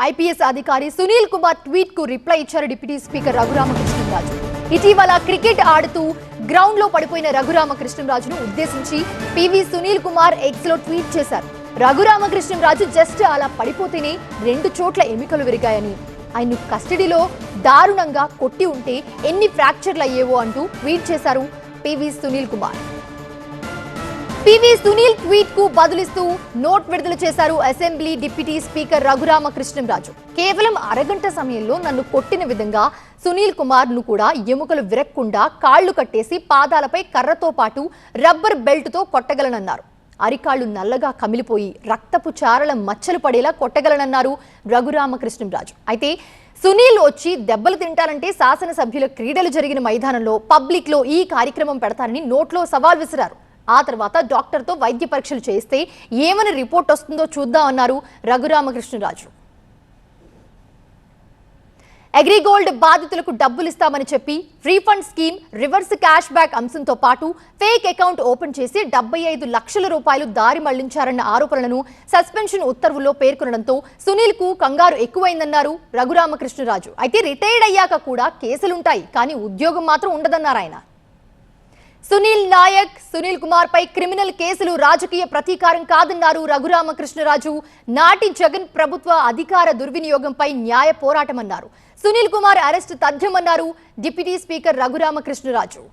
IPS అధికారి Sunil Kumar tweet కు reply ఇచ్చారు డిప్యూటీ స్పీకర్ రఘురామకృష్ణరాజు. ఇటీవల క్రికెట్ ఆడుతూ గ్రౌండ్ లో పడిపోయిన రఘురామకృష్ణరాజును ఉద్దేశించి పివి సునీల్ కుమార్ ఎక్స్ లో ట్వీట్ చేశారు. రఘురామకృష్ణరాజు జస్ట్ అలా పడిపోతేనే 2 చోట్ల ఎముకలు విరిగాయని, ఆయన కస్టడీలో దారుణంగా కొట్టి ఉంటే ఎన్ని ఫ్రాక్చర్లు అయ్యేవో అంటూ ట్వీట్ చేశారు PV Sunil Kumar. PV Sunil tweet కు బదులిస్తూ నోట్ విడుదల చేశారు అసెంబ్లీ డిప్యూటీ స్పీకర్ రఘురామకృష్ణరాజు. కేవలం అరగంట సమయంలో నన్ను కొట్టిన విధంగా సునీల్ కుమార్ ను కూడా ఎముకలు విరక్కుండా కాళ్లు కట్టేసి పాదాలపై కర్రతో పాటు రబ్బర్ బెల్ట్ తో కొట్టగలనన్నారు. అరికాళ్లు నల్లగా కమిలిపోయి రక్తపు చారల మచ్చలు పడేలా కొట్టగలనన్నారు రఘురామకృష్ణరాజు. అయితే సునీల్ వచ్చి దెబ్బలు తింటారంటే శాసనసభ్యుల క్రీడలు జరిగిన మైదానంలో పబ్లిక్ లో ఈ కార్యక్రమం పెడతారని నోట్లో సవాల్ విసిరారు. ఆ తర్వాత డాక్టర్తో వైద్య పరీక్షలు చేస్తే ఏమని రిపోర్ట్ వస్తుందో చూద్దామన్నారు రఘురామకృష్ణరాజు. అగ్రిగోల్డ్ బాధితులకు డబ్బులు ఇస్తామని చెప్పి refund scheme, reverse cash back అంశంతో పాటు ఫేక్ అకౌంట్ ఓపెన్ చేసి 75 లక్షల రూపాయలు దారి మళ్లించారన్న ఆరోపణలను సస్పెన్షన్ ఉత్తర్వుల్లో పేర్కొనడంతో సునీల్ కు కంగారు ఎక్కువైందన్నారు రఘురామకృష్ణరాజు. అయితే రిటైర్డ్ అయ్యాక కూడా కేసులుంటాయి, కానీ ఉద్యోగం మాత్రం ఉండదన్నారు ఆయన. సునీల్ నాయక్, సునీల్ కుమార్ పై క్రిమినల్ కేసులు రాజకీయ ప్రతీకారం కాదన్నారు రఘురామకృష్ణరాజు. నాటి జగన్ ప్రభుత్వ అధికార దుర్వినియోగంపై న్యాయ పోరాటమన్నారు. సునీల్ కుమార్ అరెస్టు తథ్యమన్నారు డిప్యూటీ స్పీకర్ రఘురామకృష్ణరాజు.